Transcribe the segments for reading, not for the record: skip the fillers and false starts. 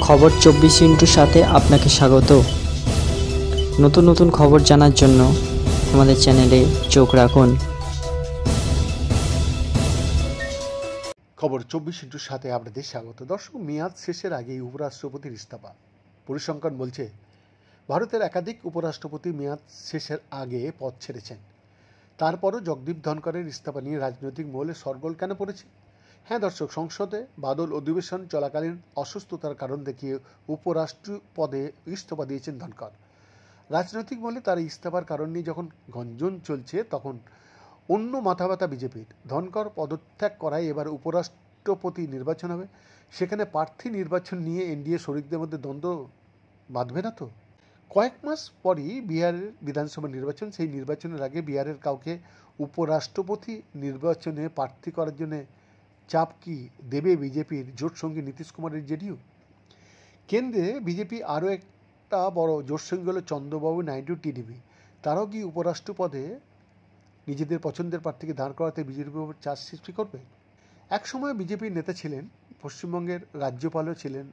খবর 24 সাথে আপনাকে স্বাগত। নতুন নতুন খবর জানার জন্য আমাদের চ্যানেলে চোখ রাখুন। খবর 24 আপনাদের স্বাগত। দর্শক, মেয়াদ শেষের আগেই উপরাষ্ট্রপতির ইস্তফা। পরিসংখ্যান বলছে ভারতের একাধিক উপরাষ্ট্রপতি মেয়াদ শেষের আগে পদ ছেড়েছেন। তারপরও জগদীপ ধনকরের ইস্তফা নিয়ে রাজনৈতিক মহলে শোরগোল কেন পড়েছে? হ্যাঁ দর্শক, সংসদে বাদল অধিবেশন চলাকালীন অসুস্থতার কারণ দেখিয়ে উপরাষ্ট্র পদে ইস্তফা দিয়েছেন ধনকর। রাজনৈতিক মহলে তার ইস্তফার কারণ নিয়ে যখন গঞ্জন চলছে, তখন অন্য মাথা ব্যথা বিজেপির। ধনকর পদত্যাগ করায় এবার উপরাষ্ট্রপতি নির্বাচন হবে। সেখানে প্রার্থী নির্বাচন নিয়ে এনডিএ শরিকদের মধ্যে দ্বন্দ্ব বাঁধবে না তো? কয়েক মাস পরই বিহারের বিধানসভা নির্বাচন। সেই নির্বাচনের আগে বিহারের কাউকে উপরাষ্ট্রপতি নির্বাচনে প্রার্থী করার জন্য চাপ কি দেবে বিজেপির জোটসঙ্গী নীতিশ কুমারের জেডিইউ? কেন্দ্রে বিজেপি আরও একটা বড় জোটসঙ্গী হল চন্দ্রবাবু নাইডু টিডিপি। তারাও কি উপরাষ্ট্র পদে নিজেদের পছন্দের প্রার্থীকে দাঁড় করাতে বিজেপির উপর চাপ সৃষ্টি করবে? একসময় বিজেপির নেতা ছিলেন, পশ্চিমবঙ্গের রাজ্যপালও ছিলেন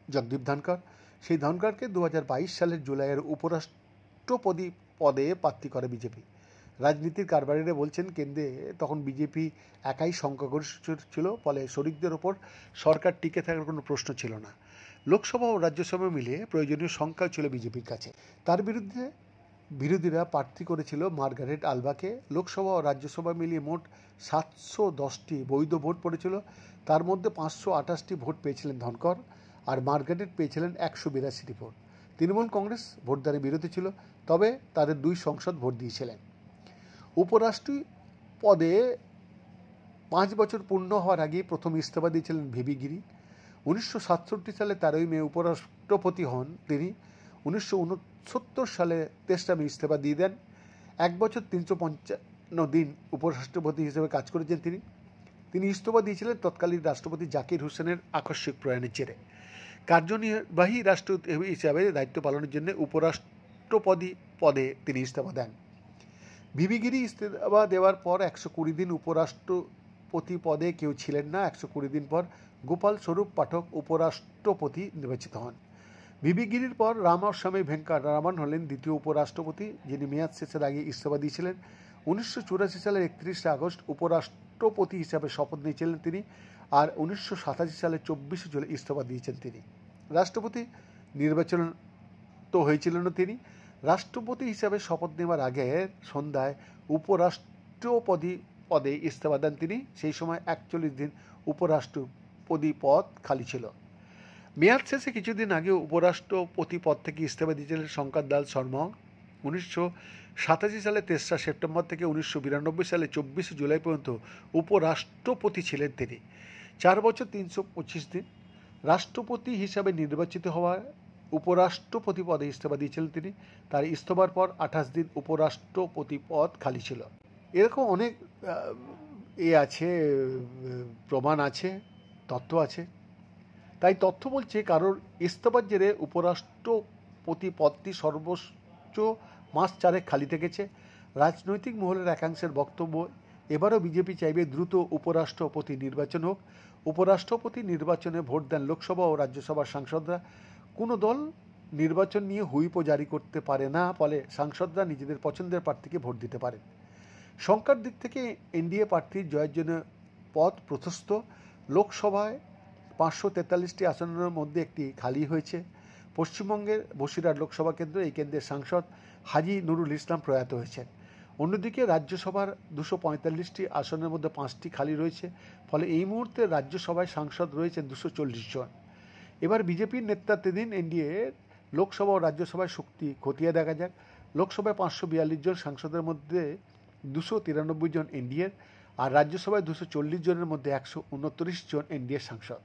জগদীপ ধনকর। সেই ধনকরকে 2022 সালের জুলাইয়ের উপরাষ্ট্রপতি পদে প্রার্থী করে বিজেপি। রাজনীতির কারবারিরা বলছেন কেন্দ্রে তখন বিজেপি একাই সংখ্যাগরিষ্ঠ ছিল, ফলে শরিকদের ওপর সরকার টিকে থাকার কোনো প্রশ্ন ছিল না। লোকসভা ও রাজ্যসভা মিলিয়ে প্রয়োজনীয় সংখ্যা ছিল বিজেপির কাছে। তার বিরুদ্ধে বিরোধীরা প্রার্থী করেছিল মার্গারেট আলবাকে। লোকসভা ও রাজ্যসভা মিলিয়ে মোট 710টি বৈধ ভোট পড়েছিল। তার মধ্যে 528টি ভোট পেয়েছিলেন ধনকর, আর মার্গারেট পেয়েছিলেন 182টি ভোট। তৃণমূল কংগ্রেস ভোটদানের বিরোধী ছিল, তবে তাদের 2 সাংসদ ভোট দিয়েছিলেন। উপরাষ্ট্র পদে 5 বছর পূর্ণ হওয়ার আগেই প্রথম ইস্তফা দিয়েছিলেন ভিভি গিরি। 1967 সালে 13 মে উপরাষ্ট্রপতি হন তিনি। 1969 সালে 23 মে ইস্তফা দিয়ে দেন। 1 বছর 355 দিন উপরাষ্ট্রপতি হিসেবে কাজ করেছেন তিনি ইস্তফা দিয়েছিলেন তৎকালীন রাষ্ট্রপতি জাকির হোসেনের আকস্মিক প্রয়াণের জেরে। কার্যনির্বাহী রাষ্ট্রপতি হিসাবে দায়িত্ব পালনের জন্য উপরাষ্ট্রপতি পদে তিনি ইস্তফা দেন। ভিভি গিরি ইস্তফা দেওয়ার পর 120 দিন উপরাষ্ট্রপতি পদে কেউ ছিলেন না। 120 দিন পর গোপাল স্বরূপ পাঠক উপরাষ্ট্রপতি নির্বাচিত হন। ভিভি গিরির পর রামাস্বামী ভেঙ্কটরামন হলেন দ্বিতীয় উপরাষ্ট্রপতি, যিনি মেয়াদ শেষের আগে ইস্তফা দিয়েছিলেন। 1984 সালের 31 আগস্ট উপরাষ্ট্রপতি হিসাবে শপথ নিয়েছিলেন তিনি, আর 1987 সালের 24 জুলাই ইস্তফা দিয়েছেন তিনি। রাষ্ট্রপতি নির্বাচন তো হয়েছিলেন তিনি। রাষ্ট্রপতি হিসাবে শপথ নেওয়ার আগে সন্ধ্যায় উপরাষ্ট্রপতি পদে ইস্তফা দেন তিনি। সেই সময় 41 দিন উপরাষ্ট্রপতি পদ খালি ছিল। মেয়াদ শেষে কিছুদিন আগে উপরাষ্ট্রপতি পদ থেকে ইস্তফা দিয়েছিলেন শঙ্কর দাল শর্মা। 1987 সালে 3 সেপ্টেম্বর থেকে 1992 সালে 24 জুলাই পর্যন্ত উপরাষ্ট্রপতি ছিলেন তিনি। 4 বছর 325 দিন রাষ্ট্রপতি হিসাবে নির্বাচিত হওয়ার উপরাষ্ট্রপতি পদে ইস্তফা দিয়েছিলেন তিনি। তার ইস্তফার পর 28 দিন উপরাষ্ট্রপতি পদ খালি ছিল। এরকম অনেক আছে, প্রমাণ আছে, তথ্য আছে। তাই তথ্য বলছে কারোর ইস্তফার জেরে উপরাষ্ট্রপতি পদটি সর্বোচ্চ মাস 4 খালি থেকেছে। রাজনৈতিক মহলের একাংশের বক্তব্য, এবারও বিজেপি চাইবে দ্রুত উপরাষ্ট্রপতি নির্বাচন হোক। উপরাষ্ট্রপতি নির্বাচনে ভোট দেন লোকসভা ও রাজ্যসভার সাংসদরা। কোনো দল নির্বাচন নিয়ে হুইপও জারি করতে পারে না, ফলে সাংসদরা নিজেদের পছন্দের প্রার্থীকে ভোট দিতে পারেন। সংখ্যার দিক থেকে এনডিএ প্রার্থীর জয়ের জন্য পথ প্রশস্ত। লোকসভায় 543টি আসনের মধ্যে একটি খালি হয়েছে। পশ্চিমবঙ্গের বসিরহাট লোকসভা কেন্দ্র, এই কেন্দ্রের সাংসদ হাজি নুরুল ইসলাম প্রয়াত হয়েছেন। অন্যদিকে রাজ্যসভার 245টি আসনের মধ্যে 5টি খালি রয়েছে, ফলে এই মুহূর্তে রাজ্যসভায় সাংসদ রয়েছেন 240 জন। এবার বিজেপির নেতৃত্বাধীন এনডিএ লোকসভা ও রাজ্যসভায় শক্তি খতিয়ে দেখা যাক। লোকসভায় 542 জন সাংসদের মধ্যে 293 জন এনডিএর, আর রাজ্যসভায় 240 জনের মধ্যে 129 জন এনডিএর সাংসদ।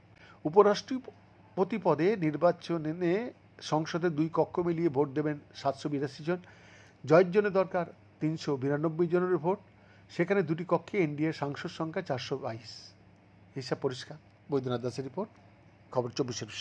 উপরাষ্ট্রপতি পদে নির্বাচনে সংসদে 2 কক্ষ মিলিয়ে ভোট দেবেন 782 জন। জয়ের জন্য দরকার 392 জনের ভোট। সেখানে 2টি কক্ষে এনডিএর সাংসদ সংখ্যা 422। হিসাব পরিষ্কার। বৈদ্যনাথ দাসের রিপোর্ট, খবর 24।